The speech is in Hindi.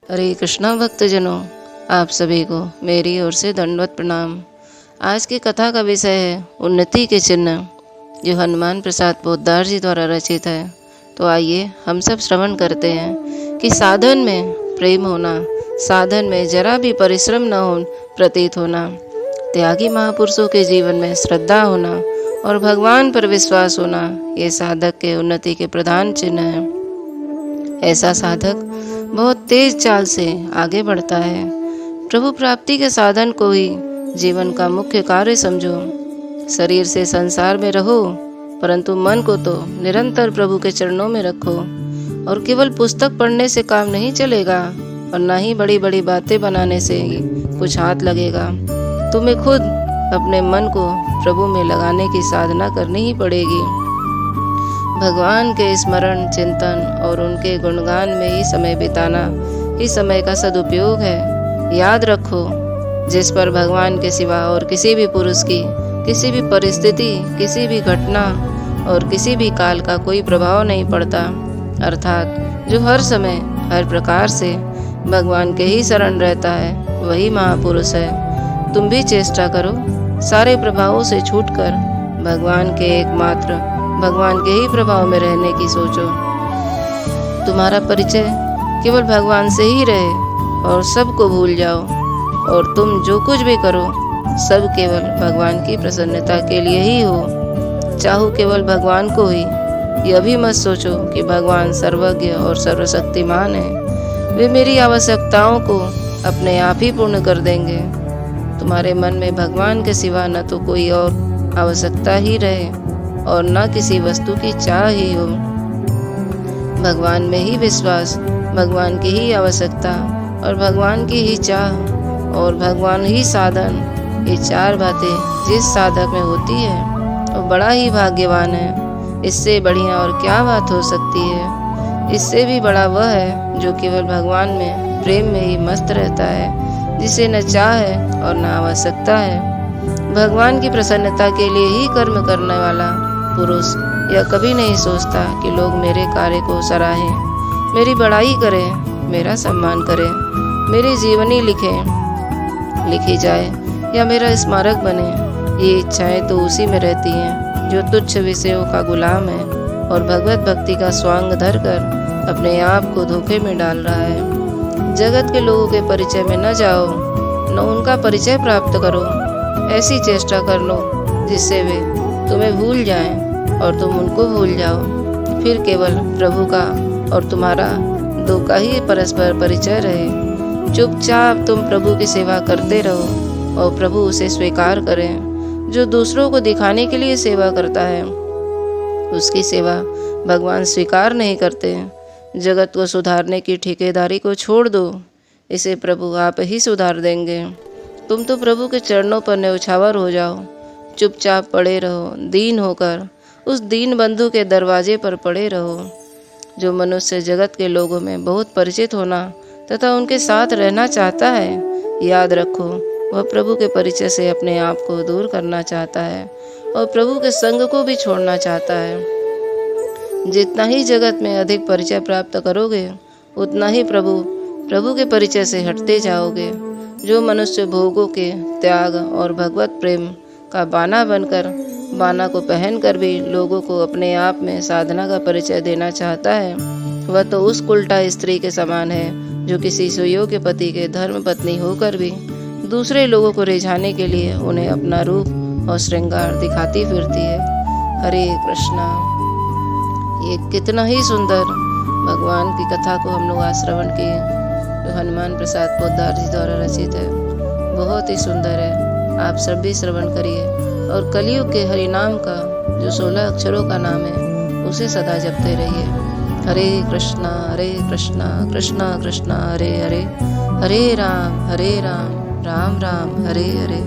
हरे कृष्णा भक्तजनों, आप सभी को मेरी ओर से दंडवत प्रणाम। आज की कथा का विषय है उन्नति के चिन्ह, जो हनुमान प्रसाद पोद्दार जी द्वारा रचित है। तो आइए हम सब श्रवण करते हैं कि साधन में प्रेम होना, साधन में जरा भी परिश्रम न हो प्रतीत होना, त्यागी महापुरुषों के जीवन में श्रद्धा होना और भगवान पर विश्वास होना, ये साधक के उन्नति के प्रधान चिन्ह हैं। ऐसा साधक बहुत तेज चाल से आगे बढ़ता है। प्रभु प्राप्ति के साधन को ही जीवन का मुख्य कार्य समझो। शरीर से संसार में रहो, परंतु मन को तो निरंतर प्रभु के चरणों में रखो। और केवल पुस्तक पढ़ने से काम नहीं चलेगा और न ही बड़ी बड़ी बातें बनाने से कुछ हाथ लगेगा। तुम्हें खुद अपने मन को प्रभु में लगाने की साधना करनी ही पड़ेगी। भगवान के स्मरण, चिंतन और उनके गुणगान में ही समय बिताना ही समय का सदुपयोग है। याद रखो, जिस पर भगवान के सिवा और किसी भी पुरुष की, किसी भी परिस्थिति, किसी भी घटना और किसी भी काल का कोई प्रभाव नहीं पड़ता, अर्थात जो हर समय हर प्रकार से भगवान के ही शरण रहता है, वही महापुरुष है। तुम भी चेष्टा करो, सारे प्रभावों से छूटकर भगवान के एकमात्र भगवान के ही प्रभाव में रहने की सोचो। तुम्हारा परिचय केवल भगवान से ही रहे और सबको भूल जाओ, और तुम जो कुछ भी करो सब केवल भगवान की प्रसन्नता के लिए ही हो। चाहो केवल भगवान को ही, यह भी मत सोचो कि भगवान सर्वज्ञ और सर्वशक्तिमान है, वे मेरी आवश्यकताओं को अपने आप ही पूर्ण कर देंगे। तुम्हारे मन में भगवान के सिवा न तो कोई और आवश्यकता ही रहे और न किसी वस्तु की चाह ही हो। भगवान में ही विश्वास, भगवान की ही आवश्यकता और भगवान की ही चाह और भगवान ही साधन, ये चार बातें जिस साधक में होती है वो बड़ा ही भाग्यवान है। इससे बढ़िया और क्या बात हो सकती है। इससे भी बड़ा वह है जो केवल भगवान में प्रेम में ही मस्त रहता है, जिसे न चाह है और न आवश्यकता है। भगवान की प्रसन्नता के लिए ही कर्म करने वाला पुरुष यह कभी नहीं सोचता कि लोग मेरे कार्य को सराहें, मेरी बड़ाई करें, मेरा सम्मान करें, मेरी जीवनी लिखी जाए या मेरा स्मारक बने। ये इच्छाएं तो उसी में रहती हैं जो तुच्छ विषयों का गुलाम है और भगवत भक्ति का स्वांग धरकर अपने आप को धोखे में डाल रहा है। जगत के लोगों के परिचय में न जाओ, न उनका परिचय प्राप्त करो। ऐसी चेष्टा कर लो जिससे वे तुम्हें भूल जाएं और तुम उनको भूल जाओ। फिर केवल प्रभु का और तुम्हारा दो का ही परस्पर परिचय रहे। चुपचाप तुम प्रभु की सेवा करते रहो और प्रभु उसे स्वीकार करें। जो दूसरों को दिखाने के लिए सेवा करता है, उसकी सेवा भगवान स्वीकार नहीं करते। जगत को सुधारने की ठेकेदारी को छोड़ दो, इसे प्रभु आप ही सुधार देंगे। तुम तो प्रभु के चरणों पर न्यौछावर हो जाओ। चुपचाप पड़े रहो, दीन होकर उस दीन बंधु के दरवाजे पर पड़े रहो। जो मनुष्य जगत के लोगों में बहुत परिचित होना तथा उनके साथ रहना चाहता है, याद रखो वह प्रभु के परिचय से अपने आप को दूर करना चाहता है और प्रभु के संग को भी छोड़ना चाहता है। जितना ही जगत में अधिक परिचय प्राप्त करोगे, उतना ही प्रभु के परिचय से हटते जाओगे। जो मनुष्य भोगों के त्याग और भगवत प्रेम का बाना को पहनकर भी लोगों को अपने आप में साधना का परिचय देना चाहता है, वह तो उस उल्टा स्त्री के समान है जो किसी सुयोग्य पति के धर्म पत्नी होकर भी दूसरे लोगों को रिझाने के लिए उन्हें अपना रूप और श्रृंगार दिखाती फिरती है। हरे कृष्णा। ये कितना ही सुंदर भगवान की कथा को हम लोग आज श्रवण किए, जो हनुमान प्रसाद पोद्दार जी द्वारा रचित है। बहुत ही सुंदर है, आप सब भी श्रवण करिए और कलयुग के हरि नाम का जो 16 अक्षरों का नाम है उसे सदा जपते रहिए। हरे कृष्णा कृष्णा कृष्णा हरे हरे, हरे राम राम राम हरे हरे।